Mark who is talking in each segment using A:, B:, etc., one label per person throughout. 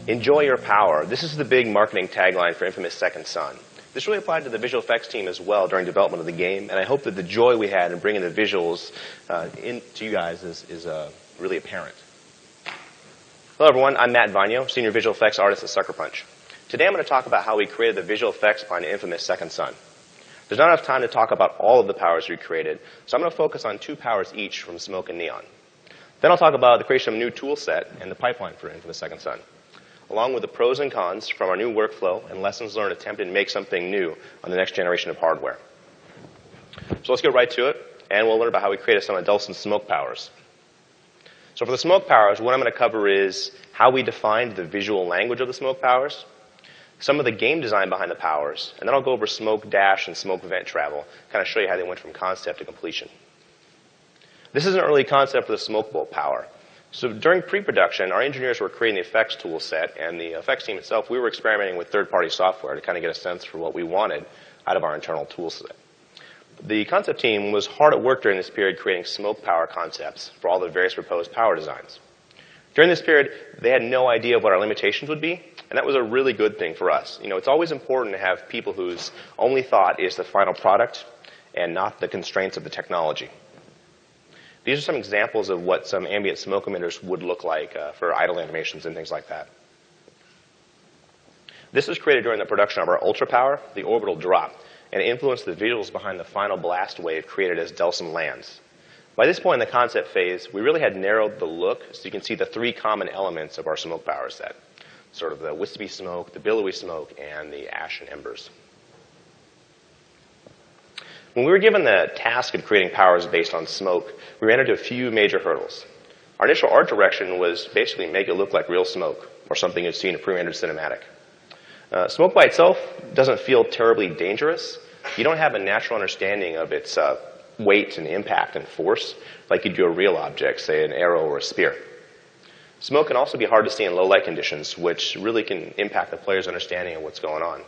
A: Enjoy your power. This is the big marketing tagline for Infamous Second Son. This really applied to the visual effects team as well during development of the game, and I hope that the joy we had in bringing the visuals to you guys is really apparent. Hello everyone, I'm Matt Vainio, Senior Visual Effects Artist at Sucker Punch. Today I'm going to talk about how we created the visual effects behind Infamous Second Son. There's not enough time to talk about all of the powers we created, so I'm going to focus on 2 powers each from Smoke and Neon. Then I'll talk about the creation of a new tool set and the pipeline for Infamous Second Son, along with the pros and cons from our new workflow and lessons learned attempting to make something new on the next generation of hardware. So let's get right to it, and we'll learn about how we created some of Delson's smoke powers. So for the smoke powers, what I'm going to cover is how we defined the visual language of the smoke powers, some of the game design behind the powers, and then I'll go over smoke dash and smoke vent travel, kind of show you how they went from concept to completion. This is an early concept for the smoke bolt power. So during pre-production, our engineers were creating the effects tool set, and the effects team itself, we were experimenting with third-party software to kind of get a sense for what we wanted out of our internal tool set. The concept team was hard at work during this period creating smoke power concepts for all the various proposed power designs. During this period, they had no idea of what our limitations would be, and that was a really good thing for us. You know, it's always important to have people whose only thought is the final product and not the constraints of the technology. These are some examples of what some ambient smoke emitters would look like for idle animations and things like that. This was created during the production of our Ultra Power, the orbital drop, and it influenced the visuals behind the final blast wave created as Delson lands. By this point in the concept phase, we really had narrowed the look so you can see the 3 common elements of our smoke power set, sort of the wispy smoke, the billowy smoke, and the ash and embers. When we were given the task of creating powers based on smoke, we ran into a few major hurdles. Our initial art direction was basically make it look like real smoke, or something you'd see in a pre-rendered cinematic. Smoke by itself doesn't feel terribly dangerous. You don't have a natural understanding of its weight and impact and force like you do a real object, say an arrow or a spear. Smoke can also be hard to see in low light conditions, which really can impact the player's understanding of what's going on.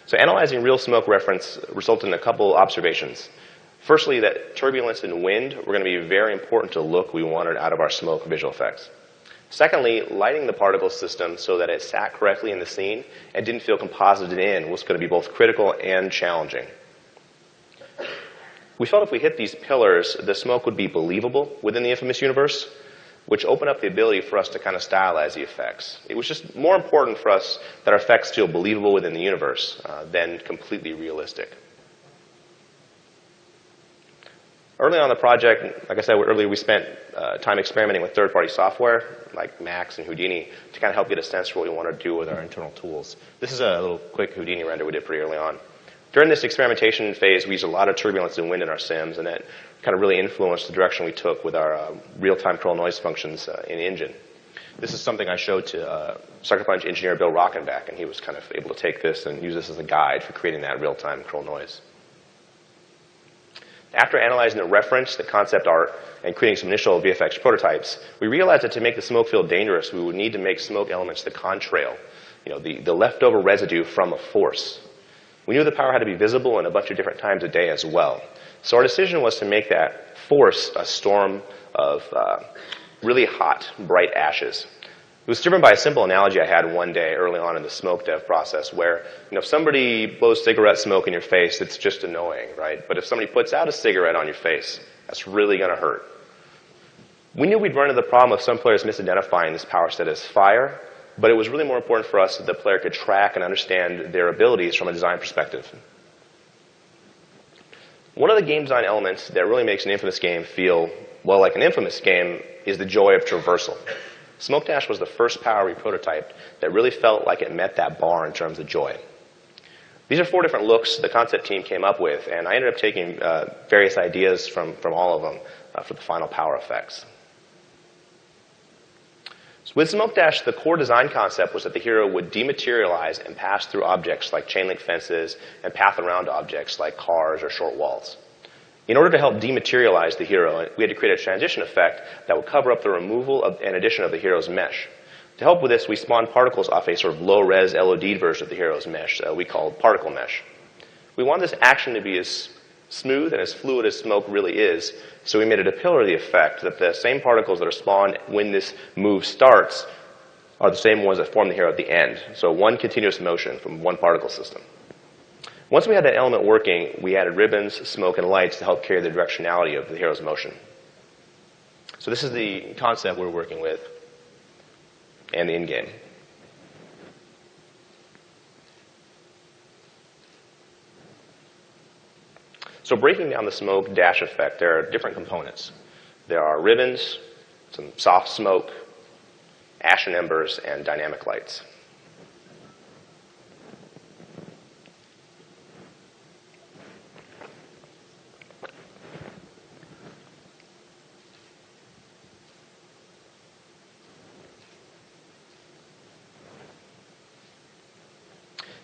A: So analyzing real smoke reference resulted in a couple observations. Firstly, that turbulence and wind were going to be very important to the look we wanted out of our smoke visual effects. Secondly, lighting the particle system so that it sat correctly in the scene and didn't feel composited in was going to be both critical and challenging. We felt if we hit these pillars, the smoke would be believable within the Infamous universe, which opened up the ability for us to kind of stylize the effects. It was just more important for us that our effects feel believable within the universe than completely realistic. Early on in the project, like I said earlier, we spent time experimenting with third-party software like Max and Houdini to kind of help get a sense for what we want to do with our internal tools. This is a little quick Houdini render we did pretty early on. During this experimentation phase, we used a lot of turbulence and wind in our sims, and that kind of really influenced the direction we took with our real-time curl noise functions in Engine. This is something I showed to Sucker Punch engineer Bill Rockenbach, and he was kind of able to take this and use this as a guide for creating that real-time curl noise. After analyzing the reference, the concept art, and creating some initial VFX prototypes, we realized that to make the smoke feel dangerous, we would need to make smoke elements the contrail, you know, the leftover residue from a force. We knew the power had to be visible in a bunch of different times a day as well. So our decision was to make that force a storm of really hot, bright ashes. It was driven by a simple analogy I had one day early on in the smoke dev process where, you know, if somebody blows cigarette smoke in your face, it's just annoying, right? But if somebody puts out a cigarette on your face, that's really going to hurt. We knew we'd run into the problem of some players misidentifying this power set as fire, but it was really more important for us that the player could track and understand their abilities from a design perspective. One of the game design elements that really makes an Infamous game feel, well, like an Infamous game is the joy of traversal. Smoke Dash was the first power we prototyped that really felt like it met that bar in terms of joy. These are 4 different looks the concept team came up with, and I ended up taking various ideas from all of them for the final power effects. So with Smoke Dash, the core design concept was that the hero would dematerialize and pass through objects like chain link fences and path around objects like cars or short walls. In order to help dematerialize the hero, we had to create a transition effect that would cover up the removal and addition of the hero's mesh. To help with this, we spawned particles off a sort of low-res LOD version of the hero's mesh that we called particle mesh. We wanted this action to be as smooth and as fluid as smoke really is, so we made it a pillar of the effect that the same particles that are spawned when this move starts are the same ones that form the hero at the end. So one continuous motion from one particle system. Once we had that element working, we added ribbons, smoke, and lights to help carry the directionality of the hero's motion. So this is the concept we're working with and the in-game. So breaking down the smoke dash effect, there are different components. There are ribbons, some soft smoke, ashen embers, and dynamic lights.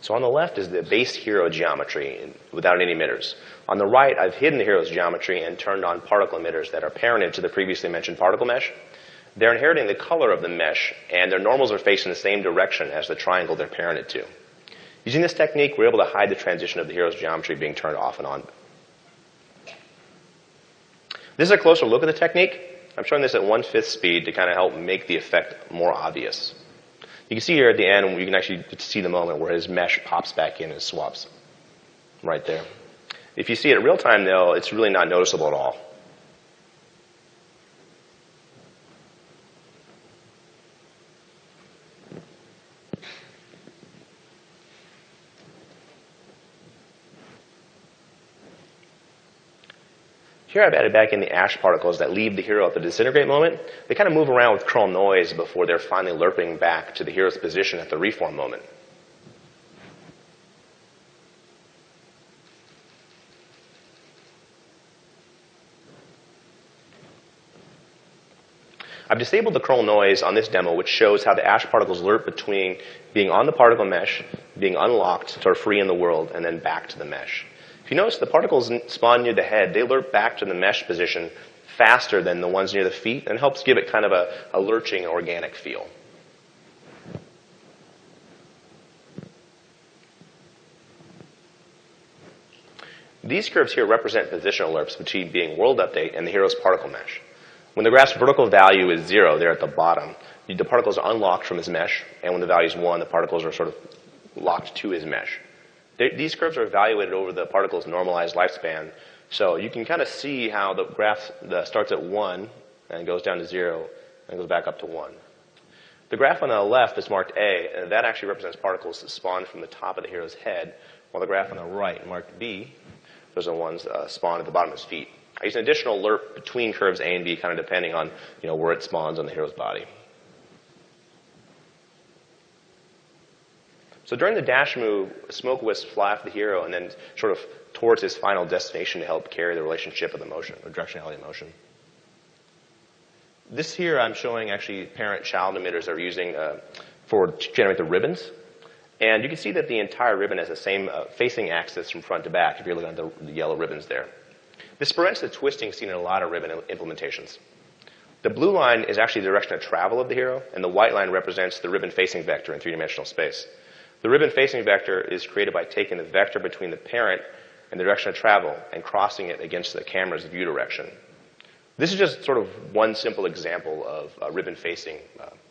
A: So on the left is the base hero geometry without any emitters. On the right, I've hidden the hero's geometry and turned on particle emitters that are parented to the previously mentioned particle mesh. They're inheriting the color of the mesh, and their normals are facing the same direction as the triangle they're parented to. Using this technique, we're able to hide the transition of the hero's geometry being turned off and on. This is a closer look at the technique. I'm showing this at 1/5 speed to kind of help make the effect more obvious. You can see here at the end, you can actually see the moment where his mesh pops back in and swaps right there. If you see it in real time, though, it's really not noticeable at all. Here I've added back in the ash particles that leave the hero at the disintegrate moment. They kind of move around with curl noise before they're finally lerping back to the hero's position at the reform moment. I've disabled the curl noise on this demo, which shows how the ash particles lerp between being on the particle mesh, being unlocked, sort of free in the world, and then back to the mesh. If you notice, the particles spawn near the head, they lerp back to the mesh position faster than the ones near the feet, and helps give it kind of a lurching, organic feel. These curves here represent positional lerps between being world update and the hero's particle mesh. When the graph's vertical value is 0, they're at the bottom. The particles are unlocked from his mesh, and when the value is 1, the particles are sort of locked to his mesh. These curves are evaluated over the particle's normalized lifespan, so you can kind of see how the graph starts at 1 and goes down to 0 and goes back up to 1. The graph on the left is marked A, and that actually represents particles that spawn from the top of the hero's head, while the graph on the right, marked B, those are the ones spawned at the bottom of his feet. I use an additional lerp between curves A and B, kind of depending on where it spawns on the hero's body. So during the dash move, smoke wisps fly off the hero and then sort of towards his final destination to help carry the relationship of the motion, or directionality of motion. This here I'm showing actually parent-child emitters that are using to generate the ribbons. And you can see that the entire ribbon has the same facing axis from front to back if you're looking at the yellow ribbons there. This prevents the twisting seen in a lot of ribbon implementations. The blue line is actually the direction of travel of the hero, and the white line represents the ribbon facing vector in three-dimensional space. The ribbon facing vector is created by taking the vector between the parent and the direction of travel and crossing it against the camera's view direction. This is just sort of one simple example of ribbon facing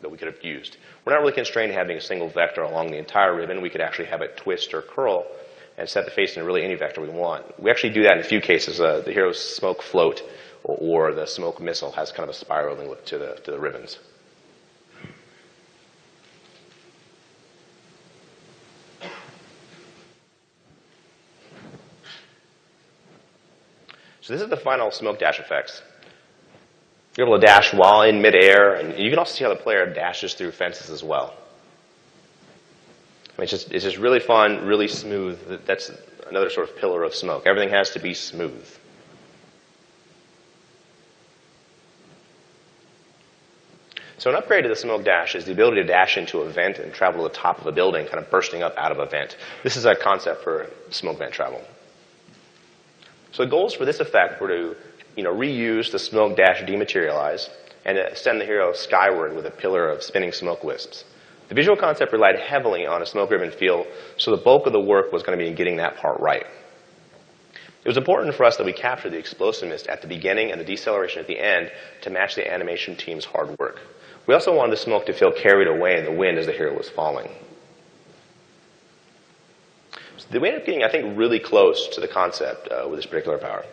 A: that we could have used. We're not really constrained to having a single vector along the entire ribbon. We could actually have it twist or curl and set the facing to really any vector we want. We actually do that in a few cases. The hero's smoke float or the smoke missile has kind of a spiraling look to the ribbons. So this is the final smoke dash effects. You're able to dash while in midair, and you can also see how the player dashes through fences as well. I mean, it's just really fun, really smooth. That's another sort of pillar of smoke. Everything has to be smooth. So an upgrade to the smoke dash is the ability to dash into a vent and travel to the top of a building, kind of bursting up out of a vent. This is a concept for smoke vent travel. So the goals for this effect were to reuse the smoke dash dematerialize and to send the hero skyward with a pillar of spinning smoke wisps. The visual concept relied heavily on a smoke ribbon feel, so the bulk of the work was going to be in getting that part right. It was important for us that we capture the explosiveness at the beginning and the deceleration at the end to match the animation team's hard work. We also wanted the smoke to feel carried away in the wind as the hero was falling. So we ended up getting, I think, really close to the concept with this particular power.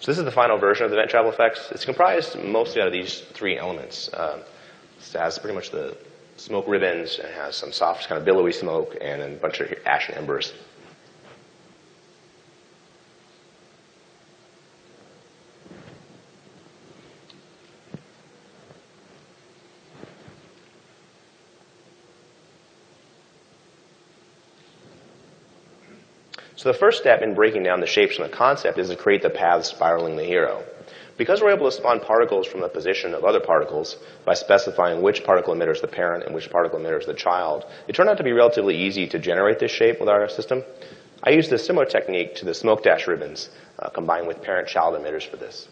A: So this is the final version of the vent travel effects. It's comprised mostly out of these three elements. It has pretty much the smoke ribbons, and it has some soft kind of billowy smoke, and then a bunch of ash and embers. So the first step in breaking down the shapes from the concept is to create the paths spiraling the hero. Because we're able to spawn particles from the position of other particles by specifying which particle emitter is the parent and which particle emitter is the child, it turned out to be relatively easy to generate this shape with our system. I used a similar technique to the smoke dash ribbons, combined with parent-child emitters for this.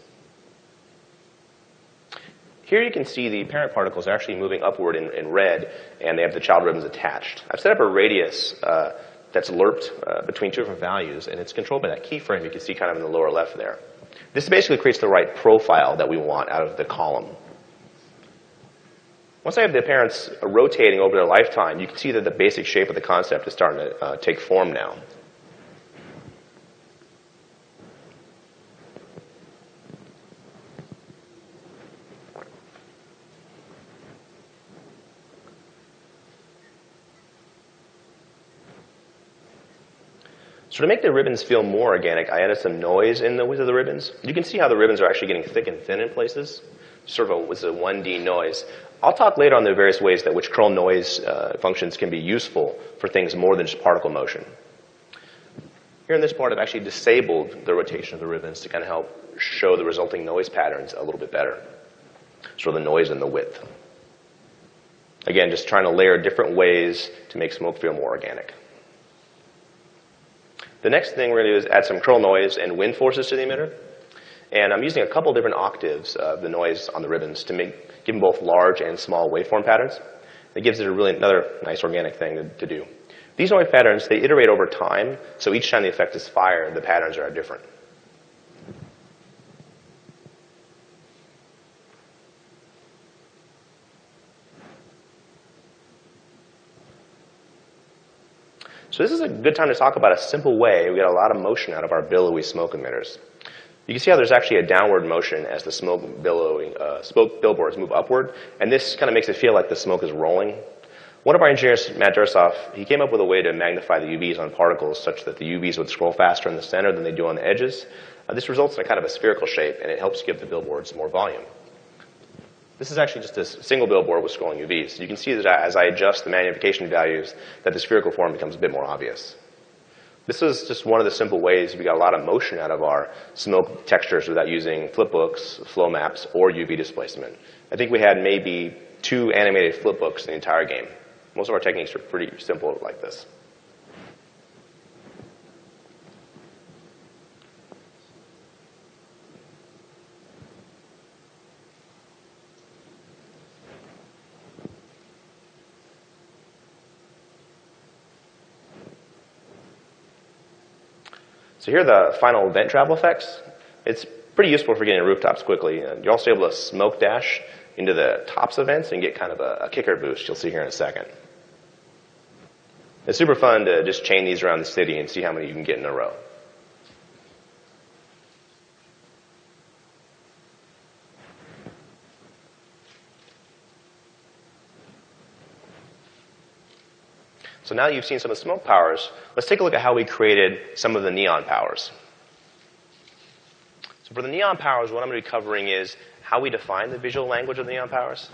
A: Here you can see the parent particles are actually moving upward in red, and they have the child ribbons attached. I've set up a radius that's lerped between two different values, and it's controlled by that keyframe you can see kind of in the lower left there. This basically creates the right profile that we want out of the column. Once I have the parents rotating over their lifetime, you can see that the basic shape of the concept is starting to take form now. So to make the ribbons feel more organic, I added some noise in the width of the ribbons. You can see how the ribbons are actually getting thick and thin in places. Sort of it's a 1D noise. I'll talk later on the various ways that which curl noise functions can be useful for things more than just particle motion. Here in this part, I've actually disabled the rotation of the ribbons to kind of help show the resulting noise patterns a little bit better. Sort of the noise and the width. Again, just trying to layer different ways to make smoke feel more organic. The next thing we're going to do is add some curl noise and wind forces to the emitter. And I'm using a couple different octaves of the noise on the ribbons to give them both large and small waveform patterns. It gives it another nice organic thing to do. These noise patterns, they iterate over time, so each time the effect is fired, the patterns are different. So this is a good time to talk about a simple way we get a lot of motion out of our billowy smoke emitters. You can see how there's actually a downward motion as the smoke billboards move upward, and this kind of makes it feel like the smoke is rolling. One of our engineers, Matt Dursoff, he came up with a way to magnify the UVs on particles such that the UVs would scroll faster in the center than they do on the edges. This results in a kind of a spherical shape, and it helps give the billboards more volume. This is actually just a single billboard with scrolling UVs. You can see that as I adjust the magnification values, that the spherical form becomes a bit more obvious. This is just one of the simple ways we got a lot of motion out of our smoke textures without using flipbooks, flow maps, or UV displacement. I think we had maybe 2 animated flipbooks in the entire game. Most of our techniques are pretty simple like this. So here are the final vent travel effects. It's pretty useful for getting rooftops quickly. You're also able to smoke dash into the tops of vents and get kind of a kicker boost you'll see here in a second. It's super fun to just chain these around the city and see how many you can get in a row. So now that you've seen some of the smoke powers, let's take a look at how we created some of the neon powers. So for the neon powers, what I'm going to be covering is how we define the visual language of the neon powers,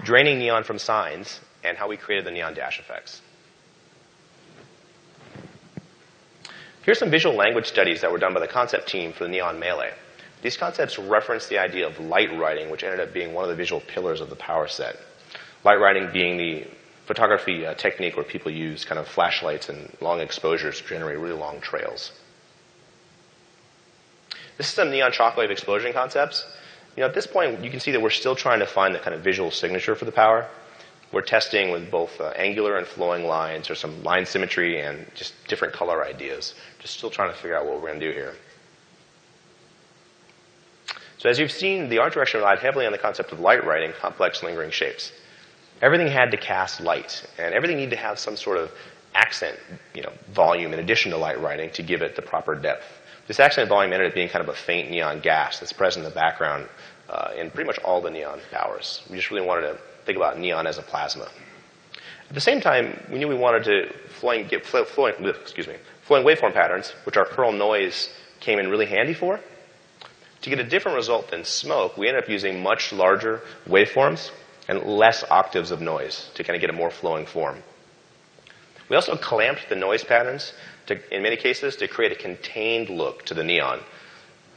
A: draining neon from signs, and how we created the neon dash effects. Here's some visual language studies that were done by the concept team for the neon melee. These concepts reference the idea of light writing, which ended up being one of the visual pillars of the power set. Light writing being the photography technique where people use kind of flashlights and long exposures to generate really long trails. This is some neon shockwave explosion concepts. At this point, you can see that we're still trying to find the kind of visual signature for the power. We're testing with both angular and flowing lines, or some line symmetry and just different color ideas. Just still trying to figure out what we're going to do here. So as you've seen, the art direction relied heavily on the concept of light writing complex lingering shapes. Everything had to cast light, and everything needed to have some sort of accent, volume in addition to light writing to give it the proper depth. This accent volume ended up being kind of a faint neon gas that's present in the background in pretty much all the neon powers. We just really wanted to think about neon as a plasma. At the same time, we knew we wanted to get flowing waveform patterns, which our curl noise came in really handy for. To get a different result than smoke, we ended up using much larger waveforms and less octaves of noise to kind of get a more flowing form. We also clamped the noise patterns, in many cases, to create a contained look to the neon.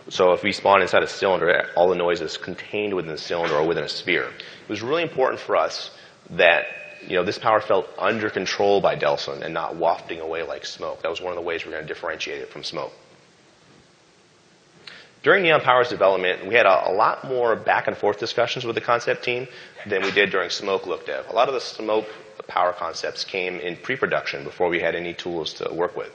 A: So if we spawn inside a cylinder, all the noise is contained within the cylinder or within a sphere. It was really important for us that this power felt under control by Delson and not wafting away like smoke. That was one of the ways we were going to differentiate it from smoke. During Neon Power's development, we had a lot more back and forth discussions with the concept team than we did during Smoke Look Dev. A lot of the Smoke power concepts came in pre-production before we had any tools to work with.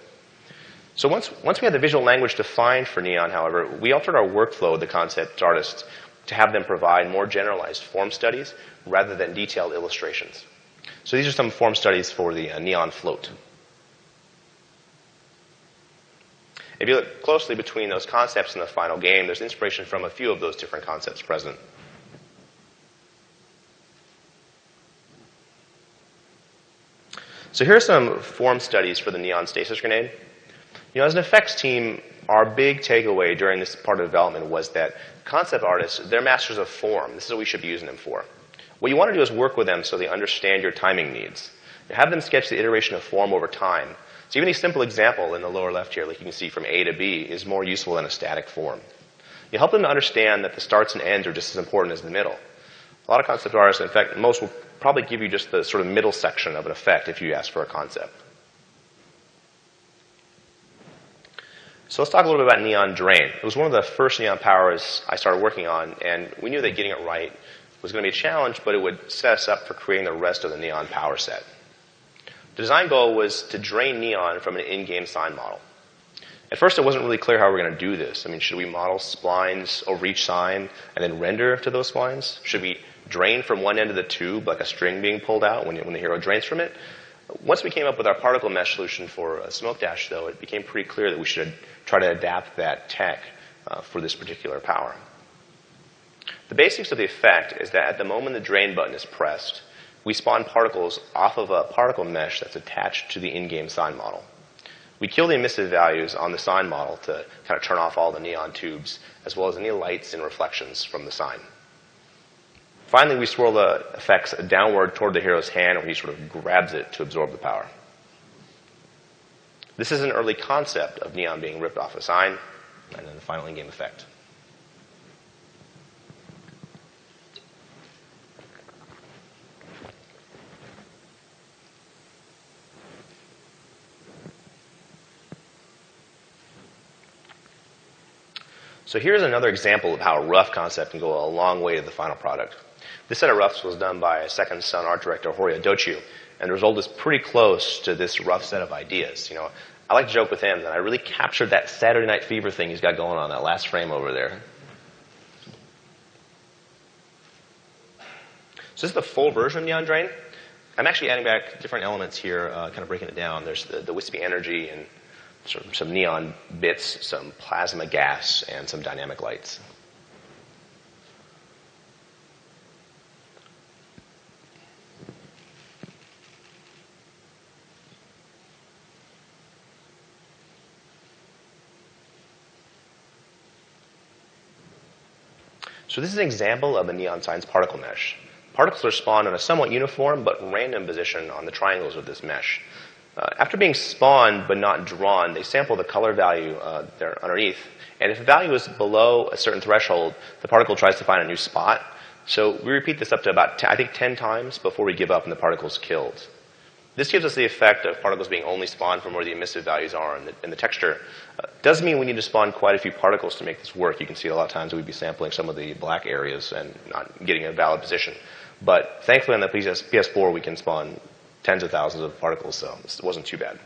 A: So once we had the visual language defined for Neon, however, we altered our workflow with the concept artists to have them provide more generalized form studies rather than detailed illustrations. So these are some form studies for the Neon float. If you look closely between those concepts in the final game, there's inspiration from a few of those different concepts present. So here are some form studies for the neon stasis grenade. As an effects team, our big takeaway during this part of development was that concept artists, they're masters of form. This is what we should be using them for. What you want to do is work with them so they understand your timing needs. Have them sketch the iteration of form over time. So even a simple example in the lower left here, like you can see from A to B, is more useful than a static form. You help them to understand that the starts and ends are just as important as the middle. A lot of concept artists, in fact, most will probably give you just the sort of middle section of an effect if you ask for a concept. So let's talk a little bit about Neon Drain. It was one of the first neon powers I started working on, and we knew that getting it right was going to be a challenge, but it would set us up for creating the rest of the neon power set. The design goal was to drain neon from an in-game sign model. At first, it wasn't really clear how we were going to do this. Should we model splines over each sign and then render to those splines? Should we drain from one end of the tube like a string being pulled out when the hero drains from it? Once we came up with our particle mesh solution for a smoke dash, though, it became pretty clear that we should try to adapt that tech for this particular power. The basics of the effect is that at the moment the drain button is pressed, we spawn particles off of a particle mesh that's attached to the in-game sign model. We kill the emissive values on the sign model to kind of turn off all the neon tubes, as well as any lights and reflections from the sign. Finally, we swirl the effects downward toward the hero's hand, where he sort of grabs it to absorb the power. This is an early concept of neon being ripped off a sign, and then the final in-game effect. So here's another example of how a rough concept can go a long way to the final product. This set of roughs was done by a Second Son art director, Horia Dochiu, and the result is pretty close to this rough set of ideas. I like to joke with him that I really captured that Saturday Night Fever thing he's got going on, that last frame over there. So this is the full version of Neon Drain. I'm actually adding back different elements here, kind of breaking it down. There's the wispy energy and some neon bits, some plasma gas, and some dynamic lights. So this is an example of a neon signs particle mesh. Particles are spawned in a somewhat uniform but random position on the triangles of this mesh. After being spawned but not drawn, they sample the color value there underneath. And if the value is below a certain threshold, the particle tries to find a new spot. So we repeat this up to about, I think, 10 times before we give up and the particle is killed. This gives us the effect of particles being only spawned from where the emissive values are in the texture. Doesn't mean we need to spawn quite a few particles to make this work. You can see a lot of times we'd be sampling some of the black areas and not getting a valid position. But thankfully on the PS4 we can spawn tens of thousands of particles, so it wasn't too bad.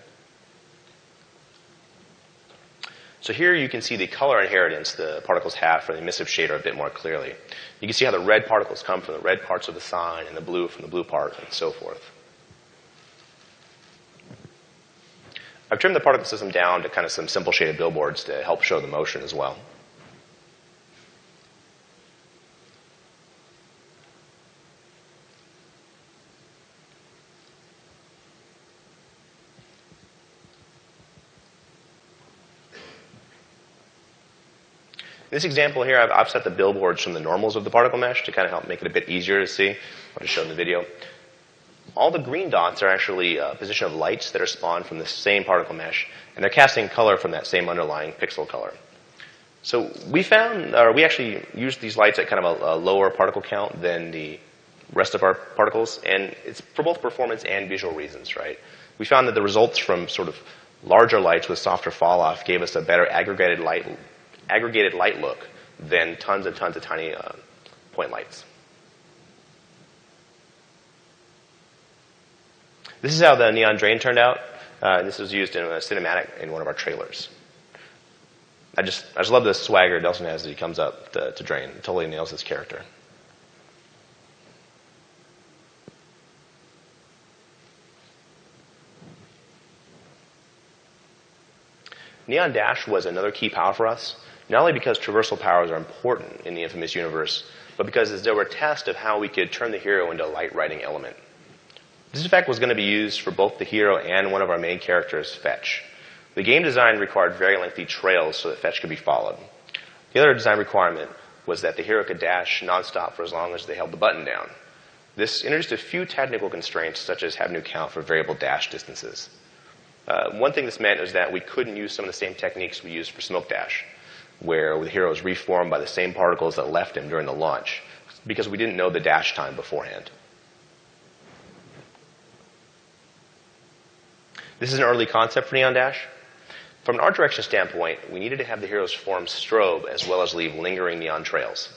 A: So here you can see the color inheritance the particles have for the emissive shader a bit more clearly. You can see how the red particles come from the red parts of the sign and the blue from the blue part and so forth. I've trimmed the particle system down to kind of some simple shaded billboards to help show the motion as well. In this example here, I've offset the billboards from the normals of the particle mesh to kind of help make it a bit easier to see. I'll just show in the video. All the green dots are actually a position of lights that are spawned from the same particle mesh, and they're casting color from that same underlying pixel color. So we actually used these lights at kind of a lower particle count than the rest of our particles, and it's for both performance and visual reasons, right? We found that the results from sort of larger lights with softer fall off gave us a better aggregated light look than tons and tons of tiny point lights. This is how the neon drain turned out. This was used in a cinematic in one of our trailers. I just love the swagger Delson has as he comes up to drain. It totally nails his character. Neon Dash was another key power for us, not only because traversal powers are important in the inFAMOUS universe, but because they were a test of how we could turn the hero into a light writing element. This effect was going to be used for both the hero and one of our main characters, Fetch. The game design required very lengthy trails so that Fetch could be followed. The other design requirement was that the hero could dash nonstop for as long as they held the button down. This introduced a few technical constraints, such as having to account for variable dash distances. One thing this meant is that we couldn't use some of the same techniques we used for Smoke Dash, where the hero is reformed by the same particles that left him during the launch, because we didn't know the dash time beforehand. This is an early concept for Neon Dash. From an art direction standpoint, we needed to have the hero's form strobe as well as leave lingering neon trails.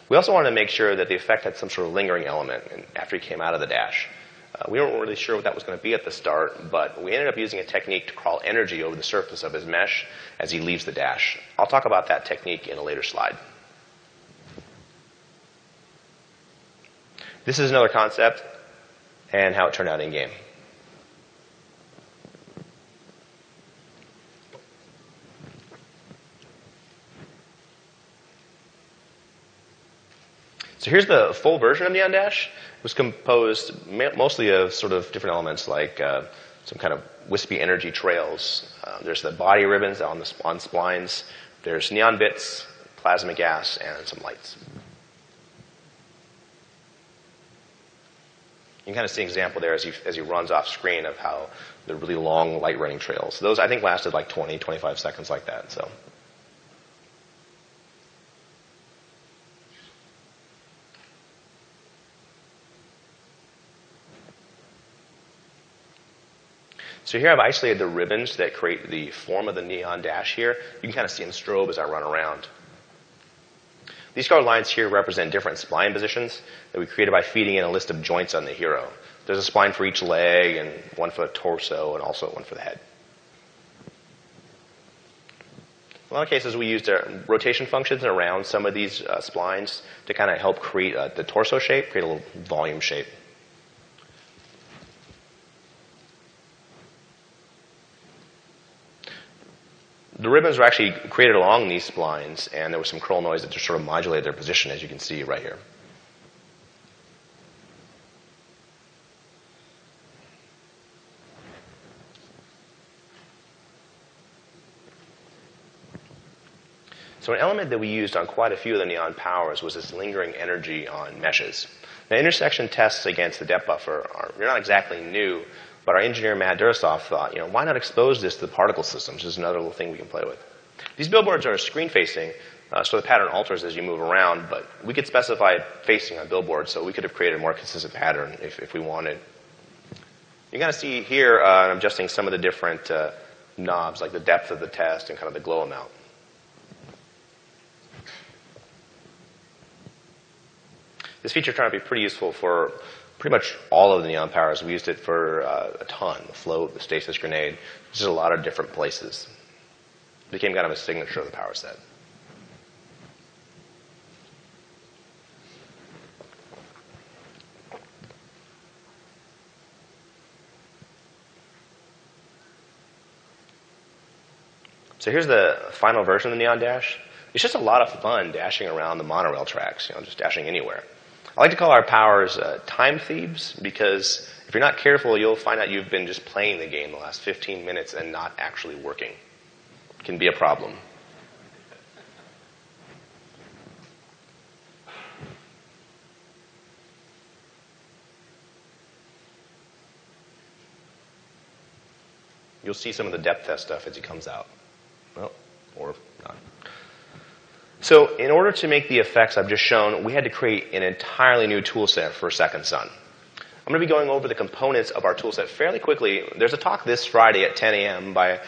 A: We also wanted to make sure that the effect had some sort of lingering element after he came out of the dash. We weren't really sure what that was going to be at the start, but we ended up using a technique to crawl energy over the surface of his mesh as he leaves the dash. I'll talk about that technique in a later slide. This is another concept and how it turned out in-game. So here's the full version of Neon Dash. It was composed mostly of sort of different elements like some kind of wispy energy trails. There's the body ribbons on splines. There's neon bits, plasma gas, and some lights. You can kind of see an example there as he runs off screen of how the really long light running trails. Those I think lasted like 20, 25 seconds like that. So here I've isolated the ribbons that create the form of the Neon Dash here. You can kind of see in strobe as I run around. These colored lines here represent different spline positions that we created by feeding in a list of joints on the hero. There's a spline for each leg and one for the torso and also one for the head. In a lot of cases we used rotation functions around some of these splines to kind of help create the torso shape, create a little volume shape. The ribbons were actually created along these splines, and there was some curl noise that just sort of modulated their position, as you can see right here. So an element that we used on quite a few of the neon powers was this lingering energy on meshes. Now, intersection tests against the depth buffer are not exactly new, but our engineer, Matt Durasoff, thought, why not expose this to the particle systems? This is another little thing we can play with. These billboards are screen-facing, so the pattern alters as you move around, but we could specify facing on billboards, so we could have created a more consistent pattern if we wanted. You're going to see here I'm adjusting some of the different knobs, like the depth of the test and kind of the glow amount. This feature turned out to be pretty useful for pretty much all of the neon powers. We used it for a ton, the float, the stasis grenade, just a lot of different places. It became kind of a signature of the power set. So here's the final version of the Neon Dash. It's just a lot of fun dashing around the monorail tracks, just dashing anywhere. I like to call our powers time thieves because if you're not careful, you'll find out you've been just playing the game the last 15 minutes and not actually working. It can be a problem. You'll see some of the depth test stuff as it comes out. Well, or not. So in order to make the effects I've just shown, we had to create an entirely new toolset for Second Son. I'm going to be going over the components of our toolset fairly quickly. There's a talk this Friday at 10 a.m. by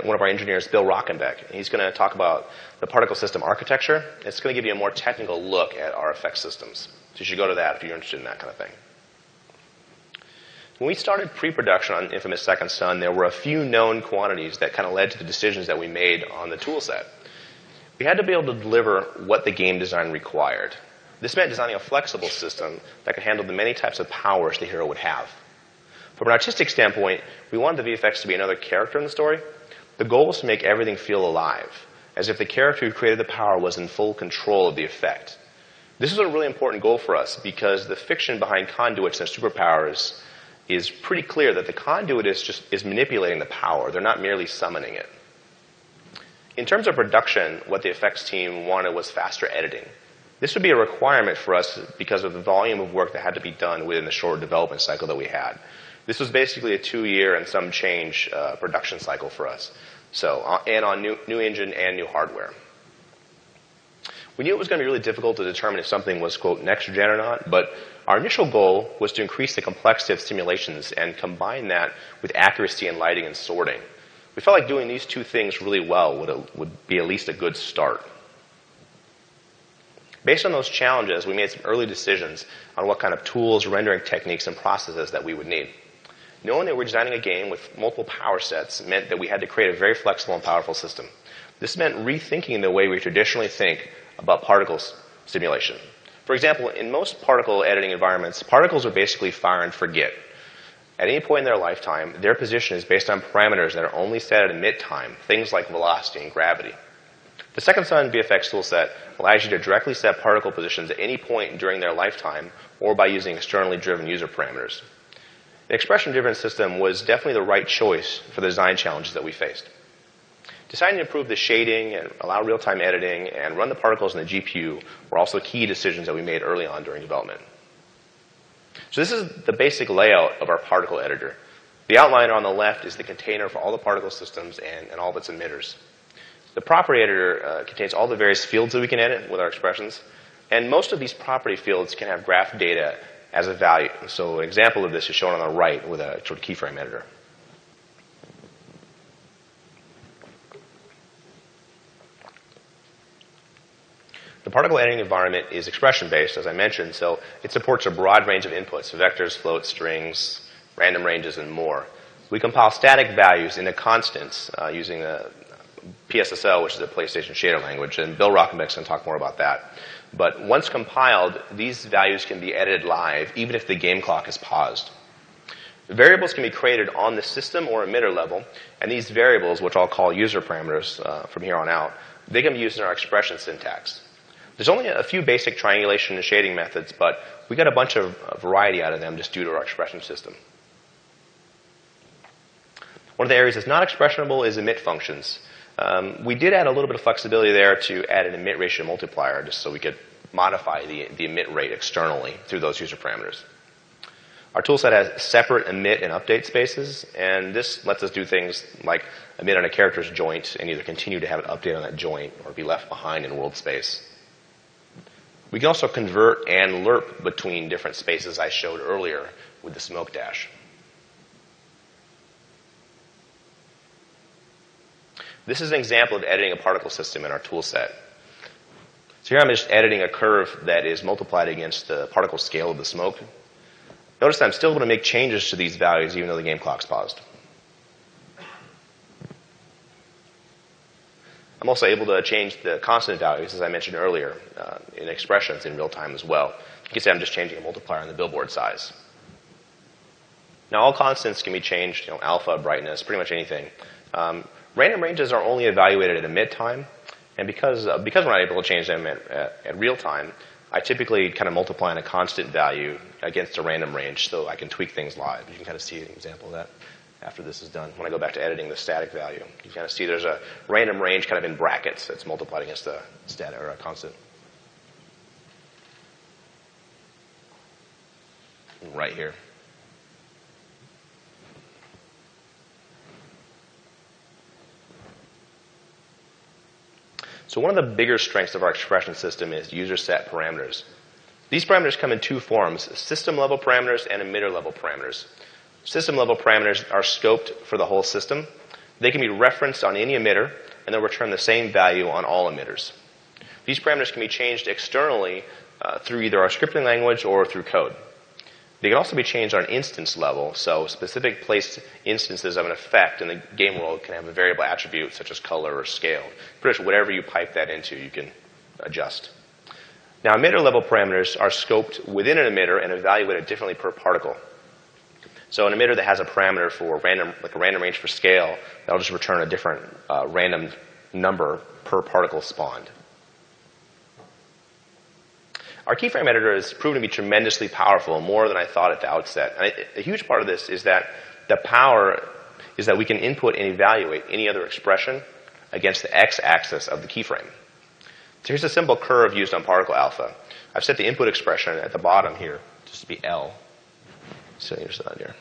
A: one of our engineers, Bill Rockenbeck. He's going to talk about the particle system architecture. It's going to give you a more technical look at our effect systems. So you should go to that if you're interested in that kind of thing. When we started pre-production on inFAMOUS Second Son, there were a few known quantities that kind of led to the decisions that we made on the toolset. We had to be able to deliver what the game design required. This meant designing a flexible system that could handle the many types of powers the hero would have. From an artistic standpoint, we wanted the VFX to be another character in the story. The goal was to make everything feel alive, as if the character who created the power was in full control of the effect. This is a really important goal for us because the fiction behind conduits and superpowers is pretty clear that the conduit is manipulating the power. They're not merely summoning it. In terms of production, what the effects team wanted was faster editing. This would be a requirement for us because of the volume of work that had to be done within the short development cycle that we had. This was basically a 2-year and some change production cycle for us. And on new engine and new hardware. We knew it was going to be really difficult to determine if something was, quote, next gen or not, but our initial goal was to increase the complexity of simulations and combine that with accuracy in lighting and sorting. We felt like doing these two things really well would be at least a good start. Based on those challenges, we made some early decisions on what kind of tools, rendering techniques, and processes that we would need. Knowing that we're designing a game with multiple power sets meant that we had to create a very flexible and powerful system. This meant rethinking the way we traditionally think about particles simulation. For example, in most particle editing environments, particles are basically fire and forget. At any point in their lifetime, their position is based on parameters that are only set at emit time, things like velocity and gravity. The Second Son VFX toolset allows you to directly set particle positions at any point during their lifetime or by using externally driven user parameters. An expression-driven system was definitely the right choice for the design challenges that we faced. Deciding to improve the shading and allow real-time editing and run the particles in the GPU were also key decisions that we made early on during development. So this is the basic layout of our particle editor. The outliner on the left is the container for all the particle systems and all of its emitters. The property editor contains all the various fields that we can edit with our expressions, and most of these property fields can have graph data as a value. So an example of this is shown on the right with a sort of keyframe editor. The particle editing environment is expression-based, as I mentioned, so it supports a broad range of inputs, vectors, floats, strings, random ranges, and more. We compile static values into constants using the PSSL, which is a PlayStation shader language, and Bill Rockenbeck's going to talk more about that. But once compiled, these values can be edited live, even if the game clock is paused. The variables can be created on the system or emitter level, and these variables, which I'll call user parameters from here on out, they can be used in our expression syntax. There's only a few basic triangulation and shading methods, but we got a bunch of variety out of them just due to our expression system. One of the areas that's not expressionable is emit functions. We did add a little bit of flexibility there to add an emit ratio multiplier just so we could modify the emit rate externally through those user parameters. Our toolset has separate emit and update spaces, and this lets us do things like emit on a character's joint and either continue to have an update on that joint or be left behind in world space. We can also convert and lerp between different spaces I showed earlier with the smoke dash. This is an example of editing a particle system in our tool set. So here I'm just editing a curve that is multiplied against the particle scale of the smoke. Notice that I'm still able to make changes to these values even though the game clock's paused. I'm also able to change the constant values, as I mentioned earlier, in expressions in real time as well. You can see I'm just changing a multiplier on the billboard size. Now all constants can be changed, alpha, brightness, pretty much anything. Random ranges are only evaluated at emit time, and because we're not able to change them at real time, I typically kind of multiply on a constant value against a random range so I can tweak things live. You can kind of see an example of that after this is done. When I go back to editing the static value, you kind of see there's a random range kind of in brackets that's multiplied against a static or a constant. Right here. So one of the bigger strengths of our expression system is user set parameters. These parameters come in two forms, system level parameters and emitter level parameters. System level parameters are scoped for the whole system. They can be referenced on any emitter and they'll return the same value on all emitters. These parameters can be changed externally through either our scripting language or through code. They can also be changed on an instance level, so specific placed instances of an effect in the game world can have a variable attribute such as color or scale. Pretty much whatever you pipe that into, you can adjust. Now, emitter level parameters are scoped within an emitter and evaluated differently per particle. So an emitter that has a parameter for random, like a random range for scale, that'll just return a different random number per particle spawned. Our keyframe editor has proven to be tremendously powerful, more than I thought at the outset. And a huge part of this is that the power is that we can input and evaluate any other expression against the x-axis of the keyframe. So here's a simple curve used on particle alpha. I've set the input expression at the bottom here, just to be L. So here's that here.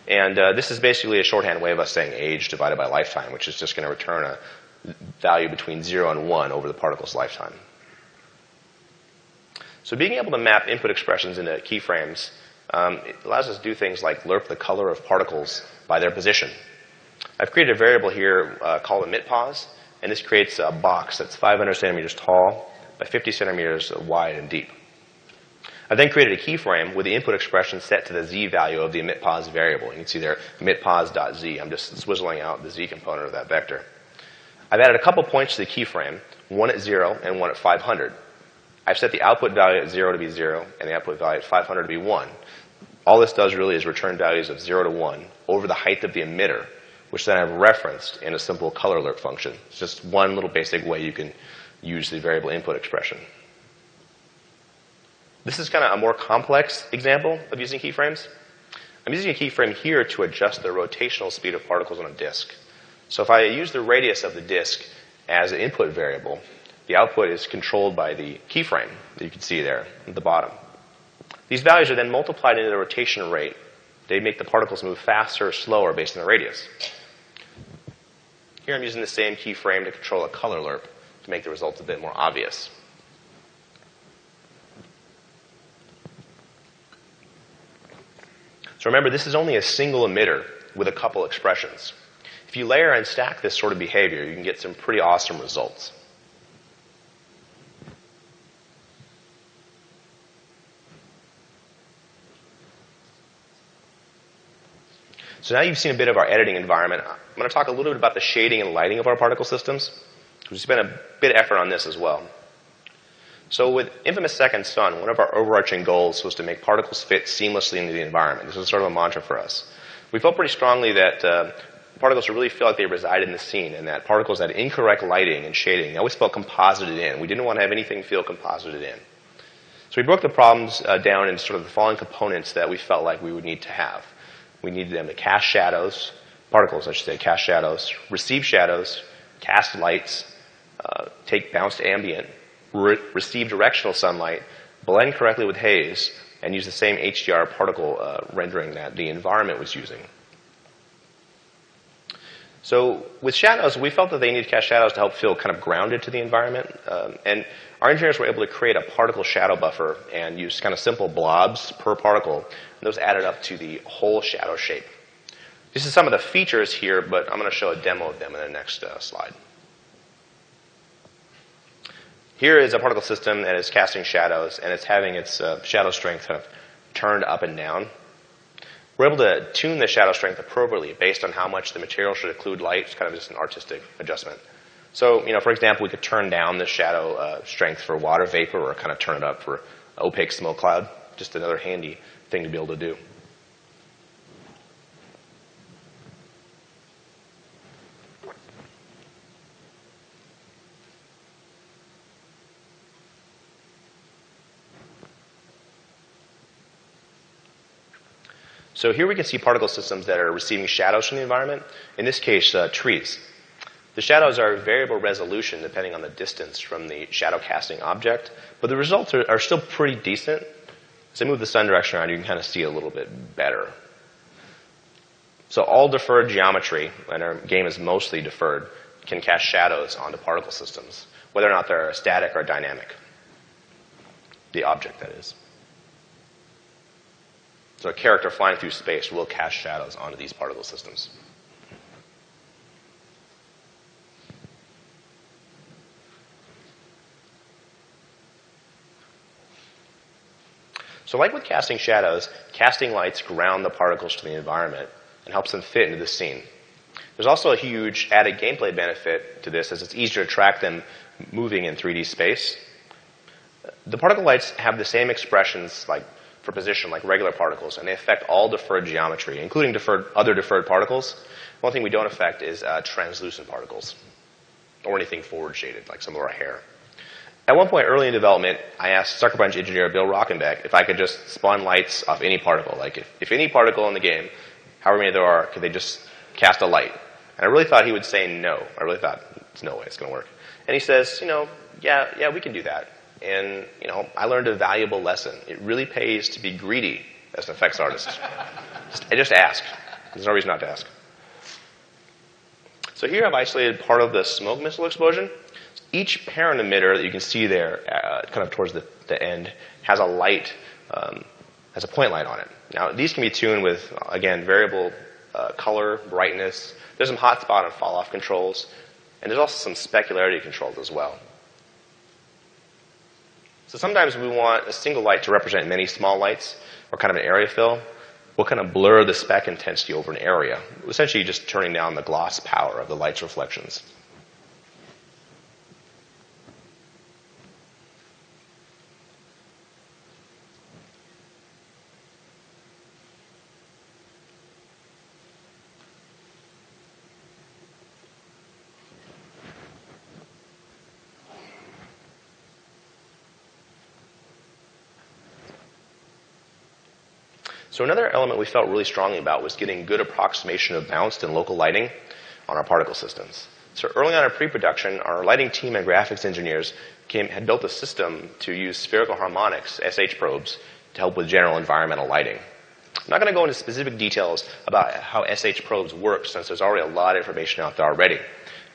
A: And this is basically a shorthand way of us saying age divided by lifetime, which is just going to return a value between 0 and 1 over the particle's lifetime. So being able to map input expressions into keyframes it allows us to do things like lerp the color of particles by their position. I've created a variable here called emit pause, and this creates a box that's 500 centimeters tall by 50 centimeters wide and deep. I've then created a keyframe with the input expression set to the z value of the emit pause variable. You can see there emit pause.z. I'm just swizzling out the z component of that vector. I've added a couple points to the keyframe, one at 0 and one at 500. I've set the output value at 0 to be 0 and the output value at 500 to be 1. All this does really is return values of 0 to 1 over the height of the emitter, which then I've referenced in a simple color alert function. It's just one little basic way you can use the variable input expression. This is kind of a more complex example of using keyframes. I'm using a keyframe here to adjust the rotational speed of particles on a disk. So if I use the radius of the disk as an input variable, the output is controlled by the keyframe that you can see there at the bottom. These values are then multiplied into the rotation rate. They make the particles move faster or slower based on the radius. Here I'm using the same keyframe to control a color lerp to make the results a bit more obvious. So remember, this is only a single emitter with a couple expressions. If you layer and stack this sort of behavior, you can get some pretty awesome results. So now you've seen a bit of our editing environment. I'm going to talk a little bit about the shading and lighting of our particle systems. We spent a bit of effort on this as well. So with inFAMOUS Second Son, one of our overarching goals was to make particles fit seamlessly into the environment. This was sort of a mantra for us. We felt pretty strongly that particles should really feel like they reside in the scene, and that particles had incorrect lighting and shading. They always felt composited in. We didn't want to have anything feel composited in. So we broke the problems down into sort of the following components that we felt like we would need to have. We needed them to cast shadows, particles I should say, cast shadows, receive shadows, cast lights, take bounced ambient, receive directional sunlight, blend correctly with haze, and use the same HDR particle rendering that the environment was using. So with shadows, we felt that they needed to cast shadows to help feel kind of grounded to the environment. And our engineers were able to create a particle shadow buffer and use kind of simple blobs per particle. And those added up to the whole shadow shape. This is some of the features here, but I'm going to show a demo of them in the next slide. Here is a particle system that is casting shadows, and it's having its shadow strength kind of turned up and down. We're able to tune the shadow strength appropriately based on how much the material should occlude light. It's kind of just an artistic adjustment. So, for example, we could turn down the shadow strength for water vapor or kind of turn it up for opaque smoke cloud. Just another handy thing to be able to do. So here we can see particle systems that are receiving shadows from the environment, in this case, trees. The shadows are variable resolution depending on the distance from the shadow casting object, but the results are still pretty decent. As I move the sun direction around, you can kind of see a little bit better. So all deferred geometry, and our game is mostly deferred, can cast shadows onto particle systems, whether or not they're static or dynamic. The object, that is. So a character flying through space will cast shadows onto these particle systems. So like with casting shadows, casting lights ground the particles to the environment and helps them fit into the scene. There's also a huge added gameplay benefit to this, as it's easier to track them moving in 3D space. The particle lights have the same expressions for position like regular particles, and they affect all deferred geometry, including other deferred particles. One thing we don't affect is translucent particles, or anything forward shaded, like some of our hair. At one point early in development, I asked Sucker Punch engineer Bill Rockenbeck if I could just spawn lights off any particle. Like if any particle in the game, however many there are, could they just cast a light? And I really thought he would say no. I really thought, there's no way it's going to work. And he says, yeah, we can do that. And, I learned a valuable lesson. It really pays to be greedy as an effects artist. Just ask. There's no reason not to ask. So here I've isolated part of the smoke missile explosion. Each parent emitter that you can see there, kind of towards the end, has a light, has a point light on it. Now, these can be tuned with, again, variable color, brightness. There's some hotspot and fall-off controls. And there's also some specularity controls as well. So sometimes we want a single light to represent many small lights, or kind of an area fill. We'll kind of blur the spec intensity over an area, essentially just turning down the gloss power of the light's reflections. So another element we felt really strongly about was getting good approximation of bounced and local lighting on our particle systems. So early on in pre-production, our lighting team and graphics engineers had built a system to use spherical harmonics, SH probes, to help with general environmental lighting. I'm not going to go into specific details about how SH probes work, since there's already a lot of information out there already.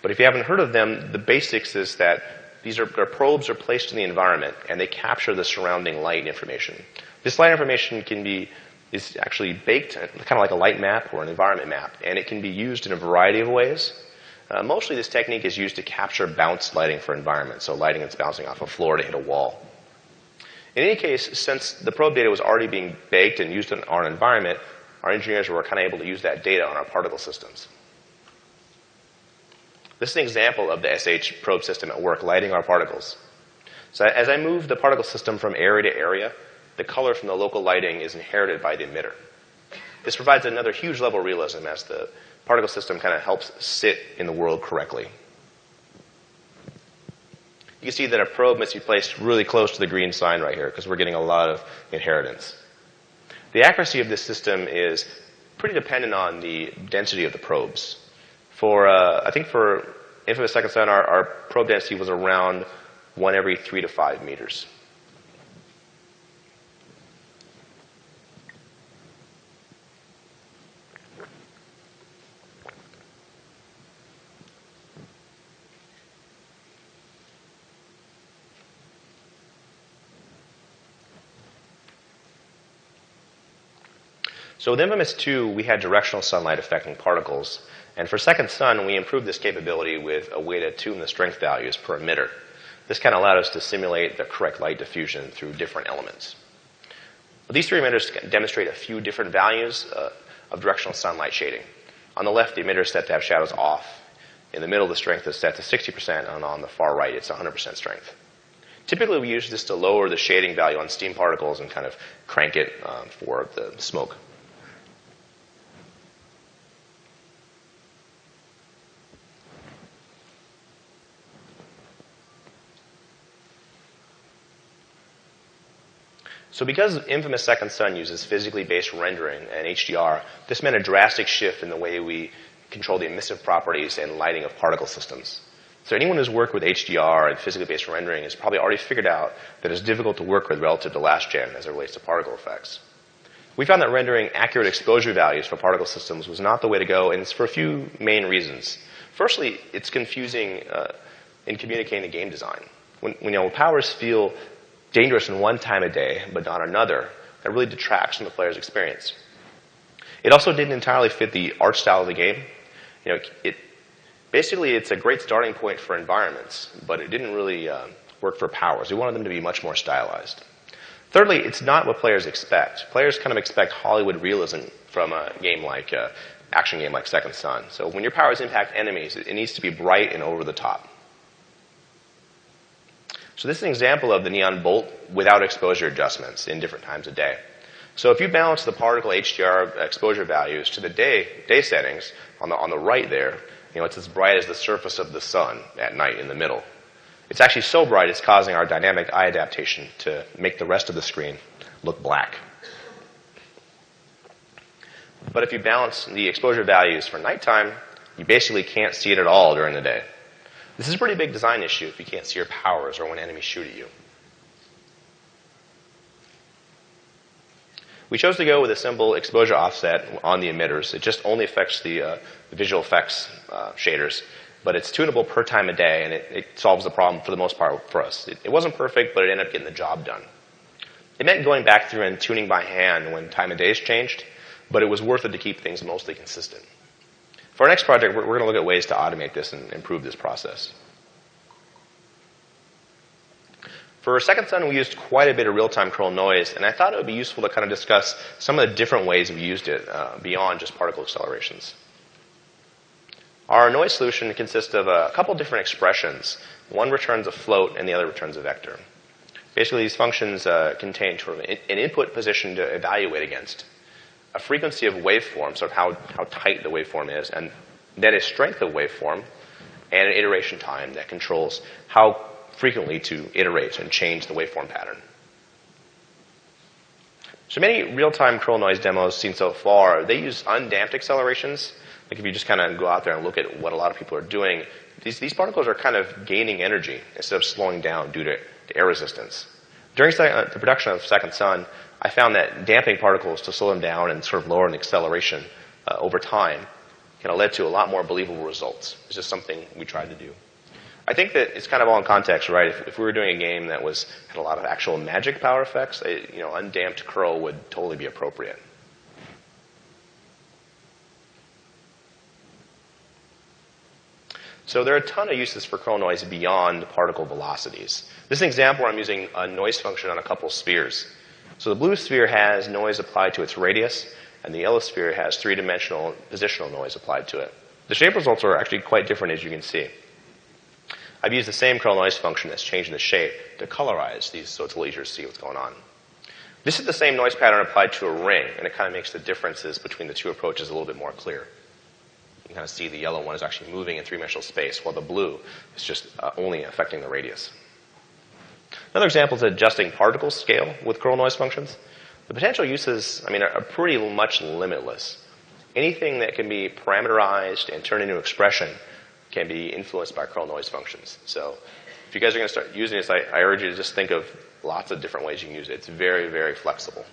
A: But if you haven't heard of them, the basics is that their probes are placed in the environment, and they capture the surrounding light information. This light information is actually baked, kind of like a light map or an environment map, and it can be used in a variety of ways. Mostly this technique is used to capture bounced lighting for environments, so lighting that's bouncing off a floor to hit a wall. In any case, since the probe data was already being baked and used in our environment, our engineers were kind of able to use that data on our particle systems. This is an example of the SH probe system at work, lighting our particles. So as I move the particle system from area to area, the color from the local lighting is inherited by the emitter. This provides another huge level of realism as the particle system kind of helps sit in the world correctly. You can see that a probe must be placed really close to the green sign right here because we're getting a lot of inheritance. The accuracy of this system is pretty dependent on the density of the probes. I think for inFAMOUS Second Son, our probe density was around 1 every 3 to 5 meters. So with inFAMOUS 2, we had directional sunlight affecting particles. And for Second Son, we improved this capability with a way to tune the strength values per emitter. This kind of allowed us to simulate the correct light diffusion through different elements. These three emitters demonstrate a few different values of directional sunlight shading. On the left, the emitter is set to have shadows off. In the middle, the strength is set to 60%, and on the far right, it's 100% strength. Typically, we use this to lower the shading value on steam particles and kind of crank it for the smoke. So because inFAMOUS Second Son uses physically based rendering and HDR, this meant a drastic shift in the way we control the emissive properties and lighting of particle systems. So anyone who's worked with HDR and physically based rendering has probably already figured out that it's difficult to work with relative to last gen as it relates to particle effects. We found that rendering accurate exposure values for particle systems was not the way to go, and it's for a few main reasons. Firstly, it's confusing in communicating the game design. When powers feel dangerous in one time of day, but not another, that really detracts from the player's experience. It also didn't entirely fit the art style of the game. Basically, it's a great starting point for environments, but it didn't really work for powers. We wanted them to be much more stylized. Thirdly, it's not what players expect. Players kind of expect Hollywood realism from a game like action game like Second Son. So when your powers impact enemies, it needs to be bright and over the top. So this is an example of the neon bolt without exposure adjustments in different times of day. So if you balance the particle HDR exposure values to the day settings on the right there, it's as bright as the surface of the sun at night in the middle. It's actually so bright it's causing our dynamic eye adaptation to make the rest of the screen look black. But if you balance the exposure values for nighttime, you basically can't see it at all during the day. This is a pretty big design issue if you can't see your powers or when enemies shoot at you. We chose to go with a simple exposure offset on the emitters. It just only affects the visual effects shaders, but it's tunable per time of day, and it solves the problem for the most part for us. It wasn't perfect, but it ended up getting the job done. It meant going back through and tuning by hand when time of days changed, but it was worth it to keep things mostly consistent. For our next project, we're going to look at ways to automate this and improve this process. For Second Son, we used quite a bit of real-time curl noise, and I thought it would be useful to kind of discuss some of the different ways we used it beyond just particle accelerations. Our noise solution consists of a couple different expressions. One returns a float, and the other returns a vector. Basically, these functions contain sort of an input position to evaluate against, a frequency of waveform, sort of how tight the waveform is, and then a strength of waveform, and an iteration time that controls how frequently to iterate and change the waveform pattern. So many real-time curl noise demos seen so far, they use undamped accelerations. Like if you just kind of go out there and look at what a lot of people are doing, these particles are kind of gaining energy instead of slowing down due to air resistance. During the production of Second Son, I found that damping particles to slow them down and sort of lower an acceleration over time kind of led to a lot more believable results. It's just something we tried to do. I think that it's kind of all in context, right? If we were doing a game that had a lot of actual magic power effects, undamped curl would totally be appropriate. So there are a ton of uses for curl noise beyond particle velocities. This is an example where I'm using a noise function on a couple spheres. So the blue sphere has noise applied to its radius, and the yellow sphere has three-dimensional positional noise applied to it. The shape results are actually quite different, as you can see. I've used the same curl noise function that's changing the shape to colorize these so it's a little easier to see what's going on. This is the same noise pattern applied to a ring, and it kind of makes the differences between the two approaches a little bit more clear. You can kind of see the yellow one is actually moving in three-dimensional space, while the blue is just only affecting the radius. Another example is adjusting particle scale with curl noise functions. The potential uses, are pretty much limitless. Anything that can be parameterized and turned into expression can be influenced by curl noise functions. So if you guys are going to start using this, I urge you to just think of lots of different ways you can use it. It's very, very flexible.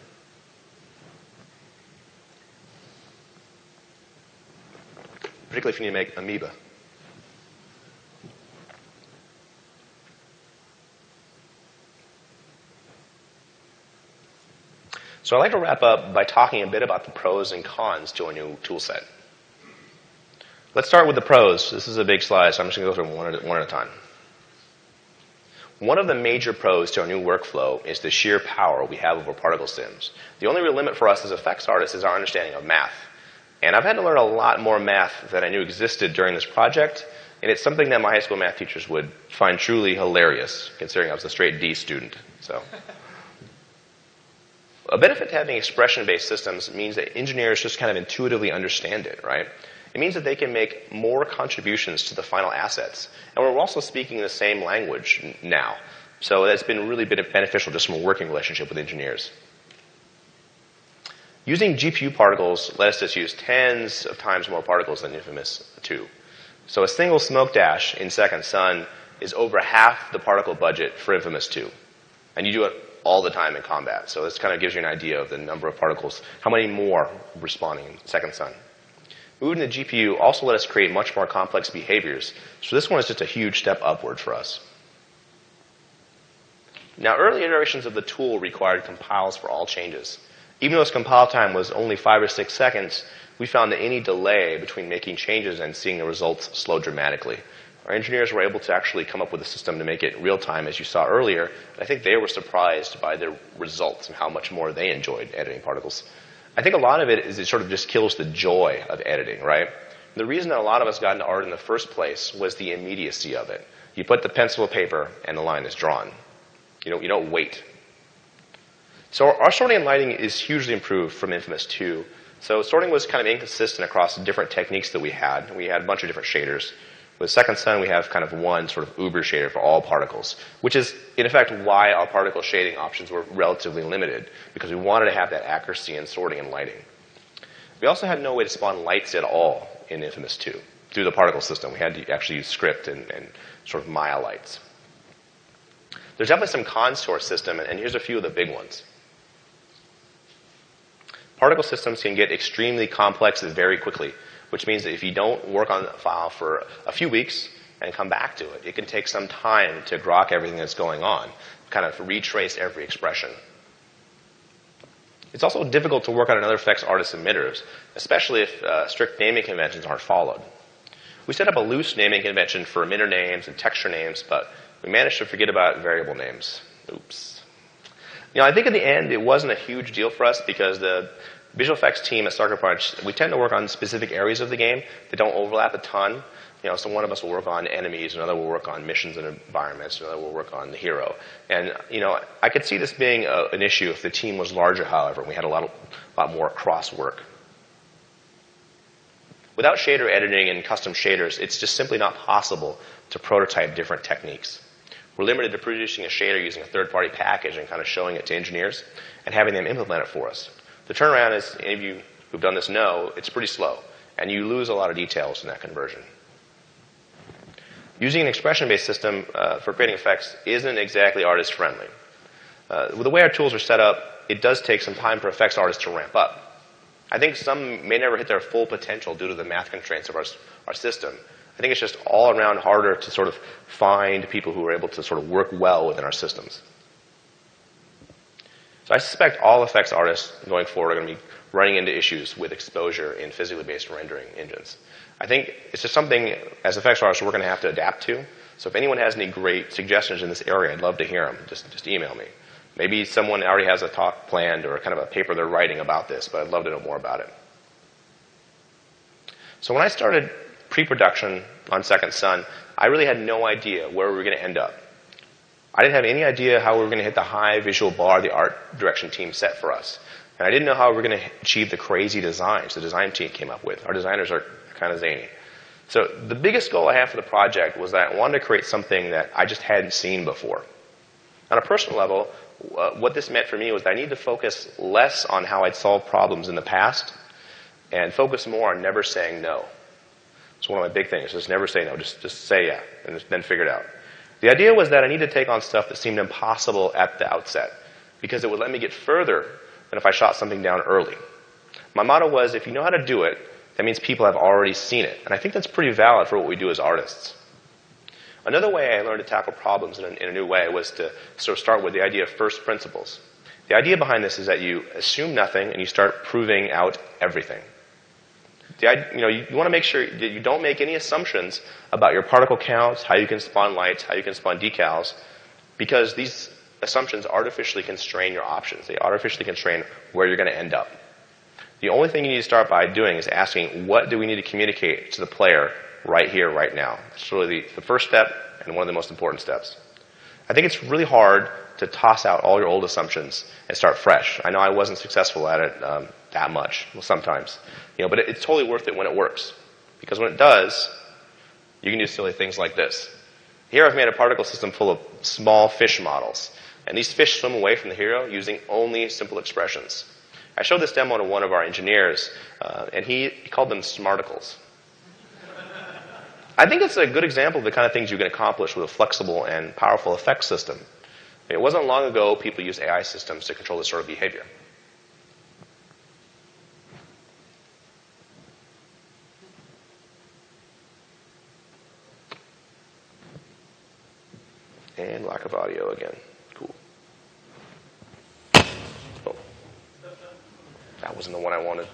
A: Particularly if you need to make amoeba. So I'd like to wrap up by talking a bit about the pros and cons to a new toolset. Let's start with the pros. This is a big slide, so I'm just going to go through them one at a time. One of the major pros to our new workflow is the sheer power we have over particle sims. The only real limit for us as effects artists is our understanding of math. And I've had to learn a lot more math than I knew existed during this project, and it's something that my high school math teachers would find truly hilarious, considering I was a straight D student. So, a benefit to having expression-based systems means that engineers just kind of intuitively understand it, right? It means that they can make more contributions to the final assets. And we're also speaking the same language now. So that's been really beneficial just from a working relationship with engineers. Using GPU particles let us just use tens of times more particles than inFAMOUS 2. So a single smoke dash in Second Son is over half the particle budget for inFAMOUS 2. And you do it all the time in combat. So this kind of gives you an idea of the number of particles, how many more responding in Second Son. Moving to the GPU also let us create much more complex behaviors. So this one is just a huge step upward for us. Now, early iterations of the tool required compiles for all changes. Even though its compile time was only 5 or 6 seconds, we found that any delay between making changes and seeing the results slowed dramatically. Our engineers were able to actually come up with a system to make it real time, as you saw earlier. And I think they were surprised by the results and how much more they enjoyed editing particles. I think a lot of it is it sort of just kills the joy of editing, right? The reason that a lot of us got into art in the first place was the immediacy of it. You put the pencil to paper and the line is drawn. You don't wait. So our sorting and lighting is hugely improved from inFAMOUS 2. So sorting was kind of inconsistent across the different techniques that we had. We had a bunch of different shaders. With Second Son, we have kind of one sort of uber shader for all particles, which is, in effect, why our particle shading options were relatively limited, because we wanted to have that accuracy in sorting and lighting. We also had no way to spawn lights at all in inFAMOUS 2. Through the particle system, we had to actually use script and sort of Maya lights. There's definitely some cons to our system, and here's a few of the big ones. Particle systems can get extremely complex very quickly, which means that if you don't work on the file for a few weeks and come back to it, it can take some time to grok everything that's going on, kind of retrace every expression. It's also difficult to work on another effects artist's emitters, especially if strict naming conventions aren't followed. We set up a loose naming convention for emitter names and texture names, but we managed to forget about variable names. Oops. I think in the end, it wasn't a huge deal for us because the visual effects team at Sucker Punch, we tend to work on specific areas of the game that don't overlap a ton. So one of us will work on enemies, another will work on missions and environments, another will work on the hero. And, I could see this being an issue if the team was larger, however, and we had a lot more cross work. Without shader editing and custom shaders, it's just simply not possible to prototype different techniques. We're limited to producing a shader using a third-party package and kind of showing it to engineers and having them implement it for us. The turnaround, as any of you who've done this know, it's pretty slow, and you lose a lot of details in that conversion. Using an expression-based system for creating effects isn't exactly artist-friendly. With the way our tools are set up, it does take some time for effects artists to ramp up. I think some may never hit their full potential due to the math constraints of our system. I think it's just all around harder to sort of find people who are able to sort of work well within our systems. So I suspect all effects artists going forward are going to be running into issues with exposure in physically based rendering engines. I think it's just something, as effects artists, we're going to have to adapt to. So if anyone has any great suggestions in this area, I'd love to hear them. Just email me. Maybe someone already has a talk planned or kind of a paper they're writing about this, but I'd love to know more about it. So when I started pre-production on Second Son, I really had no idea where we were going to end up. I didn't have any idea how we were going to hit the high visual bar the art direction team set for us. And I didn't know how we were going to achieve the crazy designs the design team came up with. Our designers are kind of zany. So the biggest goal I had for the project was that I wanted to create something that I just hadn't seen before. On a personal level, what this meant for me was that I needed to focus less on how I'd solved problems in the past and focus more on never saying no. It's one of my big things, just never say no, just say yeah, and then figure it out. The idea was that I needed to take on stuff that seemed impossible at the outset because it would let me get further than if I shot something down early. My motto was, if you know how to do it, that means people have already seen it. And I think that's pretty valid for what we do as artists. Another way I learned to tackle problems in a new way was to sort of start with the idea of first principles. The idea behind this is that you assume nothing and you start proving out everything. You want to make sure that you don't make any assumptions about your particle counts, how you can spawn lights, how you can spawn decals. because these assumptions artificially constrain your options. They artificially constrain where you're going to end up. The only thing you need to start by doing is asking, what do we need to communicate to the player right here, right now? It's really the first step and one of the most important steps. I think it's really hard to toss out all your old assumptions and start fresh. I know I wasn't successful at it that much, well, sometimes. But it's totally worth it when it works. Because when it does, you can do silly things like this. Here I've made a particle system full of small fish models. And these fish swim away from the hero using only simple expressions. I showed this demo to one of our engineers, and he called them smarticles. I think it's a good example of the kind of things you can accomplish with a flexible and powerful effects system. It wasn't long ago people used AI systems to control this sort of behavior. And lack of audio again. Cool. Oh. That wasn't the one I wanted.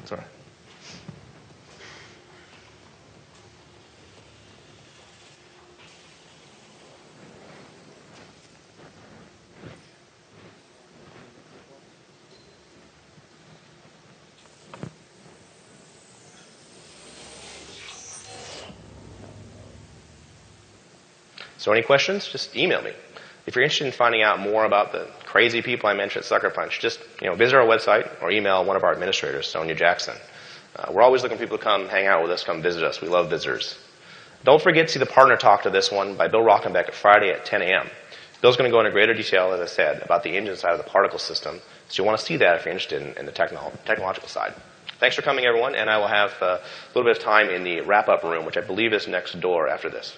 A: Sorry. So any questions, just email me. If you're interested in finding out more about the crazy people I mentioned at Sucker Punch, just visit our website or email one of our administrators, Sonia Jackson. We're always looking for people to come hang out with us, come visit us. We love visitors. Don't forget to see the partner talk to this one by Bill Rockenbeck at Friday at 10 a.m. Bill's going to go into greater detail, as I said, about the engine side of the particle system. So you'll want to see that if you're interested in the technological side. Thanks for coming, everyone, and I will have a little bit of time in the wrap-up room, which I believe is next door after this.